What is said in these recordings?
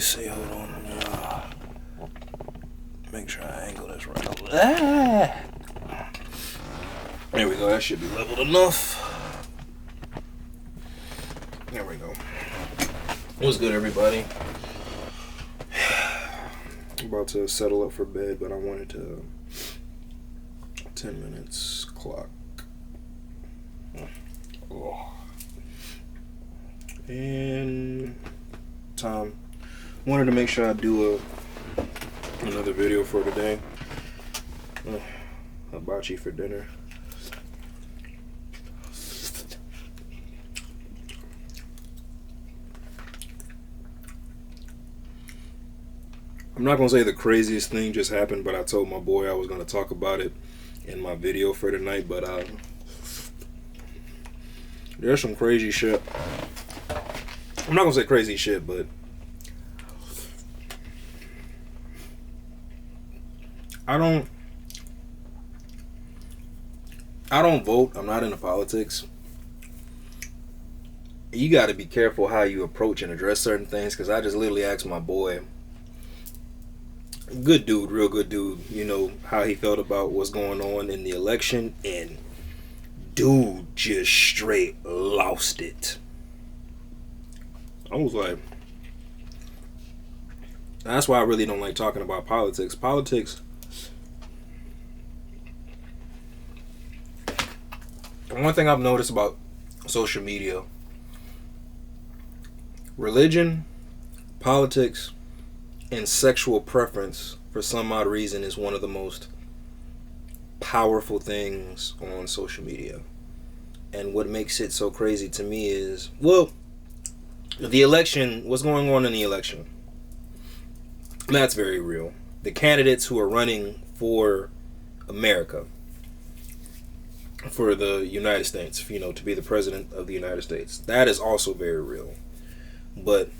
me see. Hold on. Make sure I angle this right. Ah! There we go. That should be leveled enough. There we go. What's good, everybody? I'm about to settle up for bed, but I wanted to 10 minutes clock. Oh. And time. Wanted to make sure I do another video for today. Hibachi for dinner. I'm not gonna say the craziest thing just happened, but I told my boy I was gonna talk about it in my video for tonight. But there's some crazy shit. I'm not gonna say crazy shit, but I don't vote. I'm not into politics. You got to be careful how you approach and address certain things, because I just literally asked my boy, good dude, real good dude, you know, how he felt about what's going on in the election, and dude just straight lost it. I was like, that's why I really don't like talking about politics. Politics, one thing I've noticed about social media, religion, politics, and sexual preference, for some odd reason, is one of the most powerful things on social media. And what makes it so crazy to me is, well, the election, what's going on in the election, that's very real. The candidates who are running for America, for the United States, you know, to be the president of the United States, that is also very real. But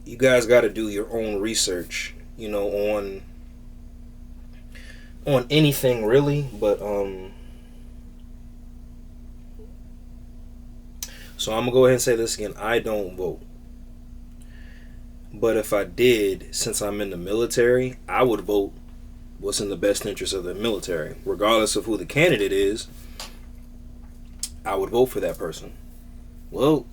you guys got to do your own research, you know, on anything really. But so I'm gonna go ahead and say this again. I don't vote. But if I did, since I'm in the military, I would vote what's in the best interest of the military. Regardless of who the candidate is, I would vote for that person. Well,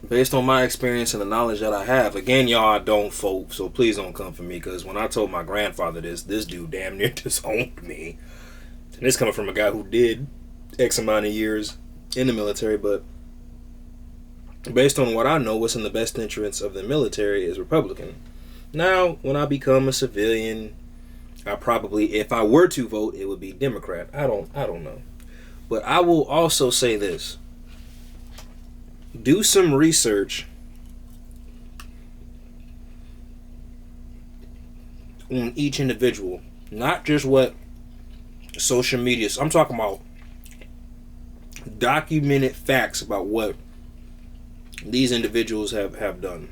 based on my experience and the knowledge that I have, again, y'all, I don't vote, so please don't come for me, because when I told my grandfather this dude damn near disowned me. And this coming from a guy who did X amount of years in the military. But based on what I know, what's in the best interest of the military is Republican. Now, when I become a civilian, I probably, if I were to vote, it would be Democrat. I don't know. But I will also say this. Do some research on each individual. Not just what social media. I'm talking about documented facts about what these individuals have done.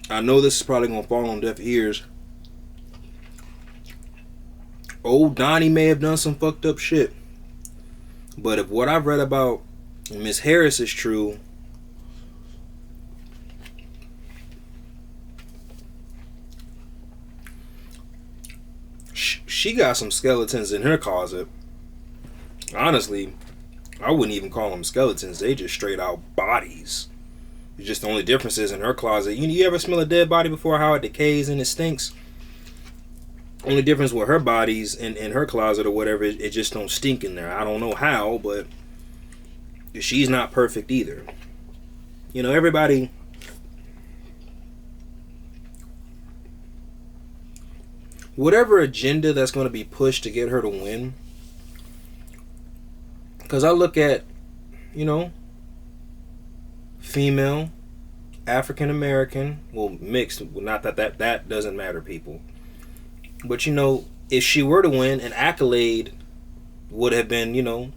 I know this is probably going to fall on deaf ears. Old Donnie may have done some fucked up shit. But if what I've read about Miss Harris is true, she got some skeletons in her closet. Honestly, I wouldn't even call them skeletons. They just straight out bodies. It's just the only difference is in her closet. You ever smell a dead body before, how it decays and it stinks? Only difference with her bodies in her closet or whatever, it just don't stink in there. I don't know how, but she's not perfect either. You know, everybody, whatever agenda that's going to be pushed to get her to win. Because I look at, you know, female, African American, well, mixed, not that doesn't matter, people. But, you know, if she were to win, an accolade would have been, you know,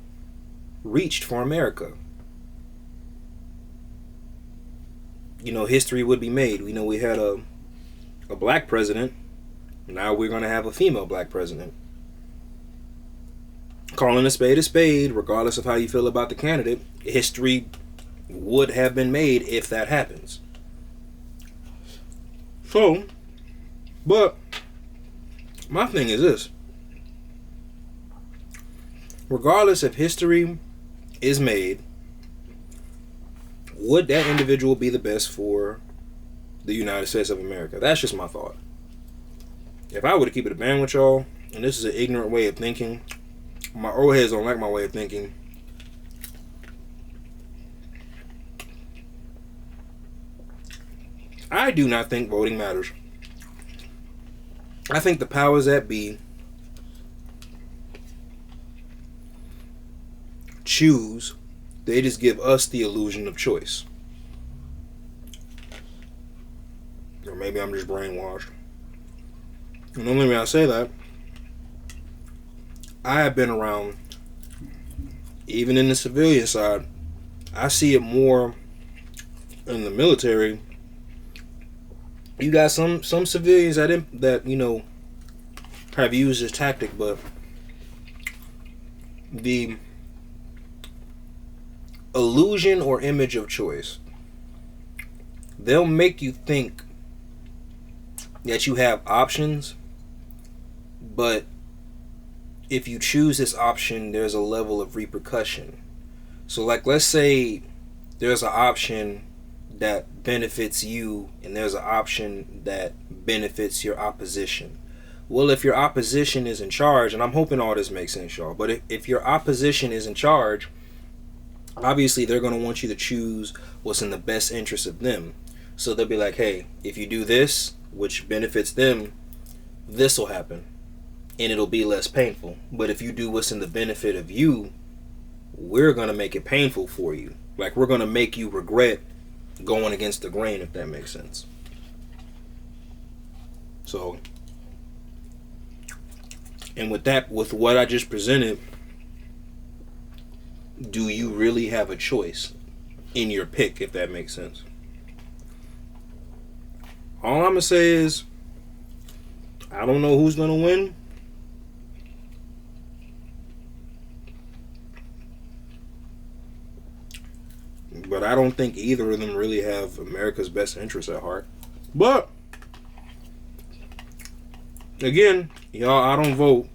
reached for America. You know, history would be made. We know we had a black president. Now we're going to have a female black president. Calling a spade, regardless of how you feel about the candidate, history would have been made if that happens. So, but my thing is this. Regardless if history is made, would that individual be the best for the United States of America? That's just my thought. If I were to keep it a band with y'all, and this is an ignorant way of thinking, my old heads don't like my way of thinking. I do not think voting matters. I think the powers that be choose. They just give us the illusion of choice. Or maybe I'm just brainwashed. And the only way I say that, I have been around, even in the civilian side, I see it more in the military. You got some civilians that you know have used this tactic, but the illusion or image of choice, they'll make you think that you have options, but if you choose this option, there's a level of repercussion. So like, let's say there's an option that benefits you and there's an option that benefits your opposition. Well, if your opposition is in charge, and I'm hoping all this makes sense, y'all, but if your opposition is in charge, obviously they're going to want you to choose what's in the best interest of them. So they'll be like, hey, if you do this, which benefits them, this will happen and it'll be less painful. But if you do what's in the benefit of you, we're going to make it painful for you. Like, we're going to make you regret going against the grain, if that makes sense. So, and with what I just presented, do you really have a choice in your pick, if that makes sense? All I'm going to say is, I don't know who's going to win. But I don't think either of them really have America's best interests at heart. But, again, y'all, I don't vote.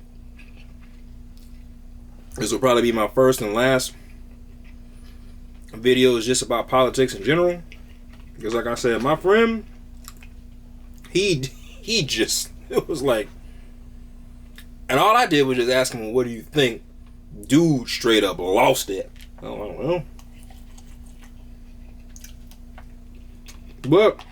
This will probably be my first and last video is just about politics in general. Because like I said, my friend, he just, it was like, and all I did was just ask him, well, what do you think? Dude straight up lost it. I don't know. But